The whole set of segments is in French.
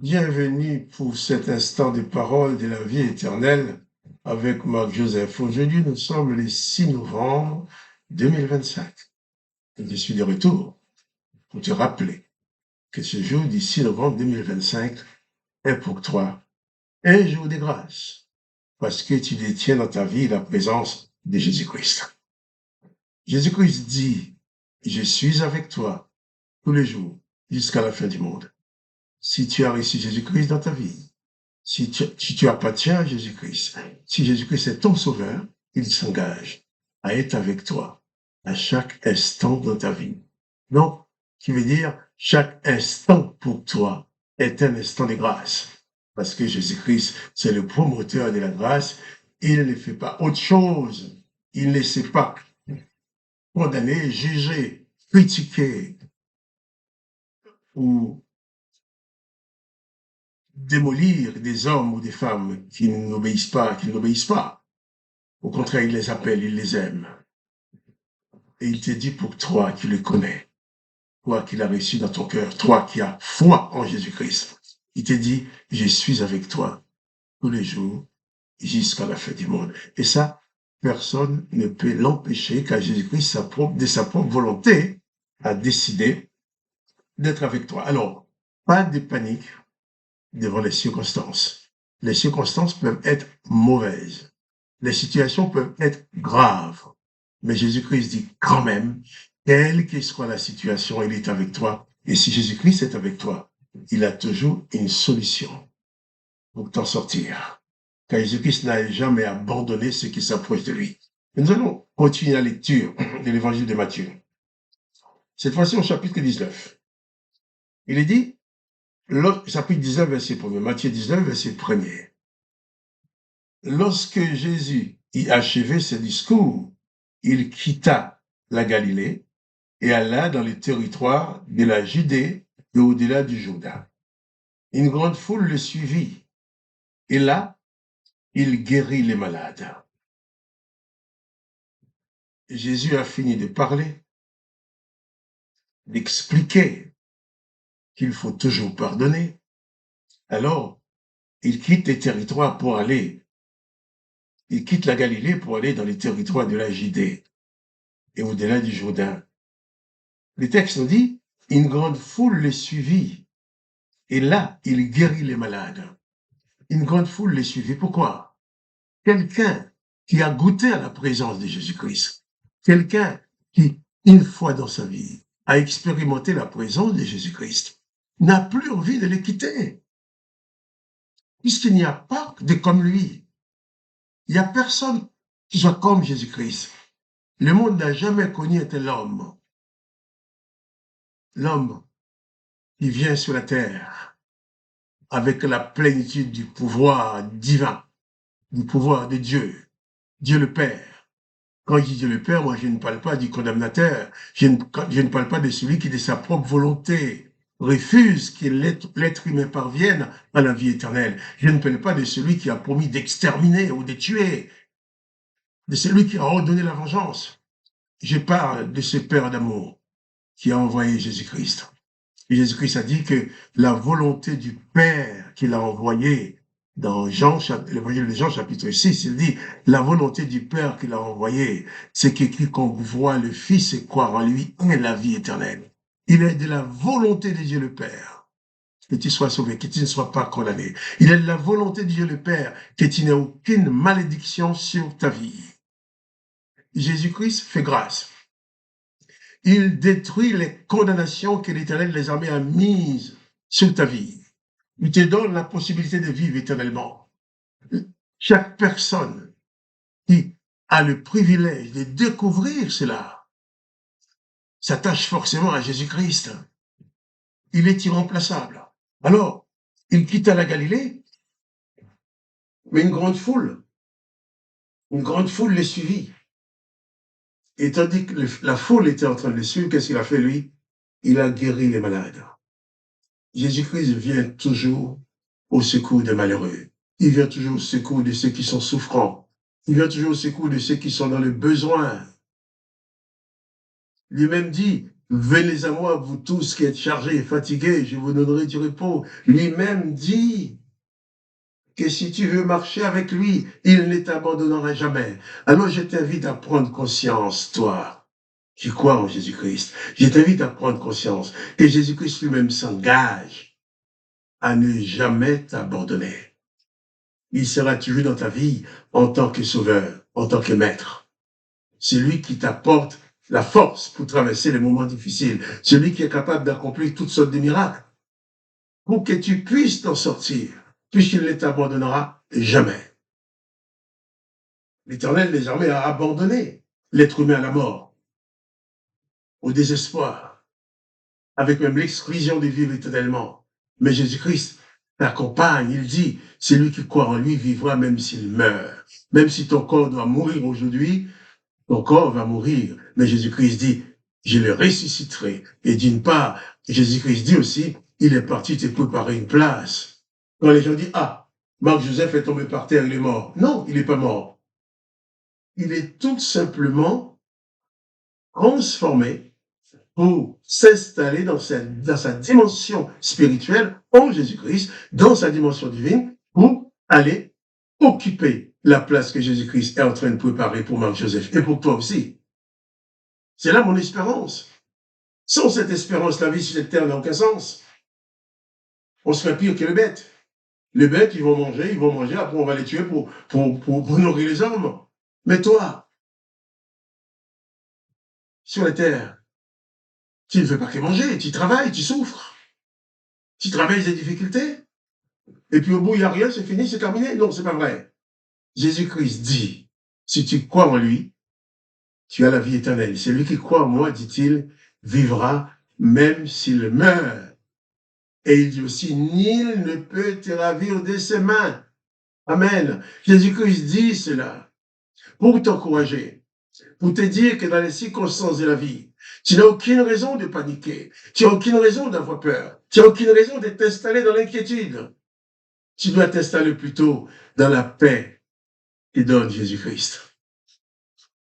Bienvenue pour cet instant de parole de la vie éternelle avec Marc-Joseph. Aujourd'hui, nous sommes le 6 novembre 2025. Je suis de retour pour te rappeler que ce jour du 6 novembre 2025 est pour toi un jour de grâce parce que tu détiens dans ta vie la présence de Jésus-Christ. Jésus-Christ dit, je suis avec toi tous les jours jusqu'à la fin du monde. Si tu as reçu Jésus-Christ dans ta vie, si tu appartiens à Jésus-Christ, si Jésus-Christ est ton sauveur, il s'engage à être avec toi à chaque instant dans ta vie. Donc, qui veut dire chaque instant pour toi est un instant de grâce. Parce que Jésus-Christ, c'est le promoteur de la grâce. Il ne fait pas autre chose. Il ne sait pas condamner, juger, critiquer ou démolir des hommes ou des femmes qui n'obéissent pas, qui n'obéissent pas. Au contraire, il les appelle, il les aime. Et il te dit pour toi qui le connais, toi qui l'as reçu dans ton cœur, toi qui as foi en Jésus-Christ. Il te dit, je suis avec toi tous les jours jusqu'à la fin du monde. Et ça, personne ne peut l'empêcher car Jésus-Christ, de sa propre volonté, a décidé d'être avec toi. Alors, pas de panique devant les circonstances. Les circonstances peuvent être mauvaises. Les situations peuvent être graves. Mais Jésus-Christ dit quand même, quelle que soit la situation, il est avec toi. Et si Jésus-Christ est avec toi, il a toujours une solution pour t'en sortir. Car Jésus-Christ n'a jamais abandonné ceux qui s'approchent de lui. Nous allons continuer la lecture de l'évangile de Matthieu. Cette fois-ci au chapitre 19. Il est dit, chapitre 19, verset 1er, Matthieu 19, verset 1er. Lorsque Jésus y achevait ses discours, il quitta la Galilée et alla dans les territoires de la Judée et au-delà du Jourdain. Une grande foule le suivit et là, il guérit les malades. Jésus a fini de parler, d'expliquer qu'il faut toujours pardonner. Alors, il quitte les territoires pour aller, il quitte la Galilée pour aller dans les territoires de la Judée et au-delà du Jourdain. Le texte nous dit, une grande foule le suivit et là, il guérit les malades. Une grande foule les suivit. Pourquoi? Quelqu'un qui a goûté à la présence de Jésus-Christ, quelqu'un qui, une fois dans sa vie, a expérimenté la présence de Jésus-Christ, n'a plus envie de le quitter. Puisqu'il n'y a pas de comme lui. Il n'y a personne qui soit comme Jésus-Christ. Le monde n'a jamais connu un tel homme. L'homme qui vient sur la terre avec la plénitude du pouvoir divin, du pouvoir de Dieu, Dieu le Père. Quand je dis Dieu le Père, moi je ne parle pas du condamnateur, je ne parle pas de celui qui de sa propre volonté refuse que l'être humain parvienne à la vie éternelle. Je ne parle pas de celui qui a promis d'exterminer ou de tuer, de celui qui a ordonné la vengeance. Je parle de ce Père d'amour qui a envoyé Jésus-Christ. Et Jésus-Christ a dit que la volonté du Père qu'il a envoyé dans l'évangile de Jean chapitre 6, il dit, la volonté du Père qu'il a envoyé, c'est que quiconque voit le Fils et croire en lui ait la vie éternelle. Il est de la volonté de Dieu le Père que tu sois sauvé, que tu ne sois pas condamné. Il est de la volonté de Dieu le Père que tu n'aies aucune malédiction sur ta vie. Jésus-Christ fait grâce. Il détruit les condamnations que l'Éternel des armées a mises sur ta vie. Il te donne la possibilité de vivre éternellement. Chaque personne qui a le privilège de découvrir cela s'attache forcément à Jésus-Christ. Il est irremplaçable. Alors, il quitta la Galilée, mais une grande foule les suivit. Et tandis que la foule était en train de le suivre, qu'est-ce qu'il a fait lui? Il a guéri les malades. Jésus-Christ vient toujours au secours des malheureux. Il vient toujours au secours de ceux qui sont souffrants. Il vient toujours au secours de ceux qui sont dans le besoin. Lui-même dit, venez à moi, vous tous qui êtes chargés et fatigués, je vous donnerai du repos. Lui-même dit que si tu veux marcher avec lui, il ne t'abandonnera jamais. Alors je t'invite à prendre conscience, toi, qui crois en Jésus-Christ. Je t'invite à prendre conscience que Jésus-Christ lui-même s'engage à ne jamais t'abandonner. Il sera toujours dans ta vie en tant que sauveur, en tant que maître. C'est lui qui t'apporte la force pour traverser les moments difficiles. Celui qui est capable d'accomplir toutes sortes de miracles pour que tu puisses t'en sortir, puisqu'il ne t'abandonnera jamais. L'Éternel, désormais, a abandonné l'être humain à la mort, au désespoir, avec même l'exclusion de vivre éternellement. Mais Jésus-Christ t'accompagne, il dit, celui qui croit en lui vivra même s'il meurt. Même si ton corps doit mourir aujourd'hui, ton corps va mourir. Mais Jésus-Christ dit, je le ressusciterai. Et d'une part, Jésus-Christ dit aussi, il est parti te préparer une place. Quand les gens disent, ah, Marc-Joseph est tombé par terre, il est mort. Non, il n'est pas mort. Il est tout simplement transformé pour s'installer dans sa dimension spirituelle en Jésus-Christ, dans sa dimension divine, pour aller occuper la place que Jésus-Christ est en train de préparer pour Marc-Joseph et pour toi aussi. C'est là mon espérance. Sans cette espérance, la vie sur cette terre n'a aucun sens. On serait pire que les bêtes. Les bêtes, ils vont manger, après on va les tuer pour nourrir les hommes. Mais toi, sur la terre, tu ne fais pas que manger, tu travailles, tu souffres. Tu travailles des difficultés. Et puis au bout, il n'y a rien, c'est fini, c'est terminé. Non, c'est pas vrai. Jésus-Christ dit, si tu crois en lui, tu as la vie éternelle. Celui qui croit en moi, dit-il, vivra même s'il meurt. Et il dit aussi, nul ne peut te ravir de ses mains. Amen. Jésus-Christ dit cela pour t'encourager, pour te dire que dans les circonstances de la vie, tu n'as aucune raison de paniquer, tu n'as aucune raison d'avoir peur, tu n'as aucune raison de t'installer dans l'inquiétude. Tu dois t'installer plutôt dans la paix que donne Jésus-Christ.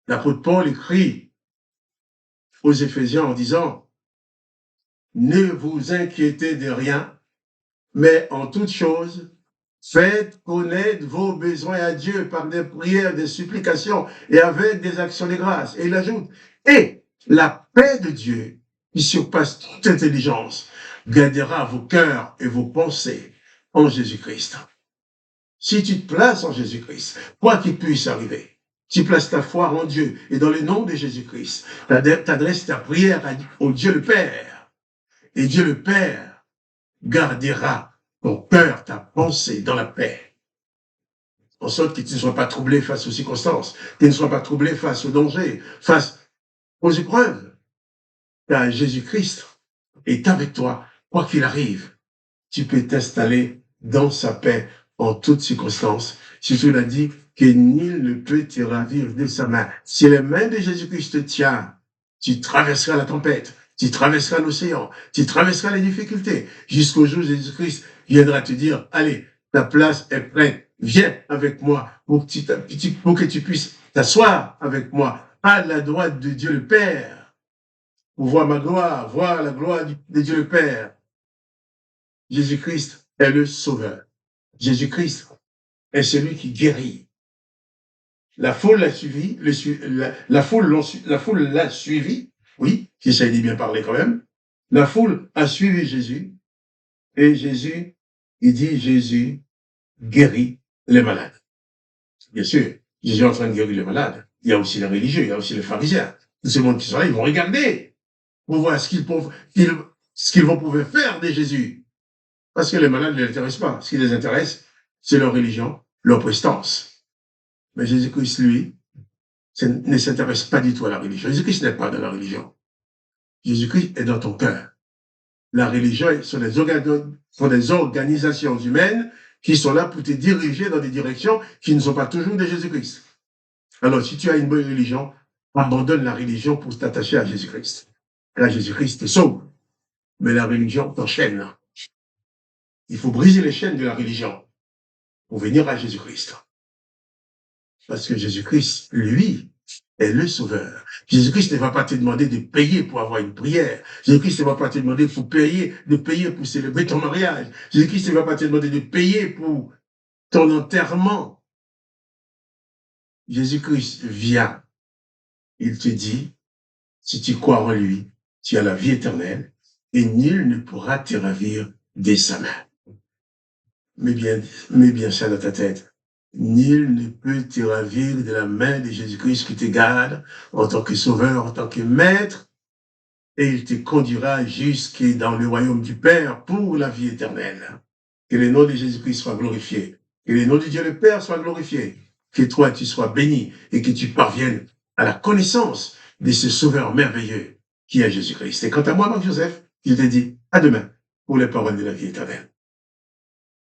L'apôtre Paul écrit aux Éphésiens en disant, ne vous inquiétez de rien, mais en toute chose, faites connaître vos besoins à Dieu par des prières, des supplications et avec des actions de grâce. Et il ajoute, et la paix de Dieu, qui surpasse toute intelligence, gardera vos cœurs et vos pensées en Jésus-Christ. Si tu te places en Jésus-Christ, quoi qu'il puisse arriver, tu places ta foi en Dieu et dans le nom de Jésus-Christ, tu adresses ta prière au Dieu le Père. Et Dieu le Père gardera ton cœur, ta pensée dans la paix. En sorte que tu ne sois pas troublé face aux circonstances, que tu ne sois pas troublé face aux dangers, face aux épreuves. Car Jésus-Christ est avec toi, quoi qu'il arrive. Tu peux t'installer dans sa paix en toutes circonstances. Jésus l'a dit que nul ne peut te ravir de sa main. Si les mains de Jésus-Christ te tiennent, tu traverseras la tempête, tu traverseras l'océan, tu traverseras les difficultés, jusqu'au jour où Jésus-Christ viendra te dire, allez, ta place est prête, viens avec moi pour que tu puisses t'asseoir avec moi à la droite de Dieu le Père, pour voir ma gloire, voir la gloire de Dieu le Père. Jésus-Christ est le Sauveur. Jésus-Christ est celui qui guérit. La foule l'a suivi, la foule l'a suivi, oui, j'essaie de bien parler quand même. La foule a suivi Jésus, et Jésus, il dit, Jésus guérit les malades. Bien sûr, Jésus est en train de guérir les malades. Il y a aussi les religieux, il y a aussi les pharisiens. Tous ces mondes qui sont là, ils vont regarder pour voir ce qu'ils vont pouvoir faire de Jésus. Parce que les malades ne les intéressent pas. Ce qui les intéresse, c'est leur religion, leur prestance. Mais Jésus-Christ, lui, ne s'intéresse pas du tout à la religion. Jésus-Christ n'est pas dans la religion. Jésus-Christ est dans ton cœur. La religion sont des organisations humaines qui sont là pour te diriger dans des directions qui ne sont pas toujours de Jésus-Christ. Alors, si tu as une bonne religion, abandonne la religion pour t'attacher à Jésus-Christ. Car Jésus-Christ te sauve. Mais la religion t'enchaîne. Il faut briser les chaînes de la religion pour venir à Jésus-Christ. Parce que Jésus-Christ, lui, est le Sauveur. Jésus-Christ ne va pas te demander de payer pour avoir une prière. Jésus-Christ ne va pas te demander de payer pour célébrer ton mariage. Jésus-Christ ne va pas te demander de payer pour ton enterrement. Jésus-Christ vient. Il te dit, si tu crois en lui, tu as la vie éternelle et nul ne pourra te ravir de sa main. Mais bien ça dans ta tête. Nul ne peut te ravir de la main de Jésus-Christ qui te garde en tant que sauveur, en tant que maître, et il te conduira jusque dans le royaume du Père pour la vie éternelle. Que le nom de Jésus-Christ soit glorifié. Que le nom de Dieu le Père soit glorifié. Que toi, tu sois béni et que tu parviennes à la connaissance de ce sauveur merveilleux qui est Jésus-Christ. Et quant à moi, Marc-Joseph, je te dis à demain pour les paroles de la vie éternelle.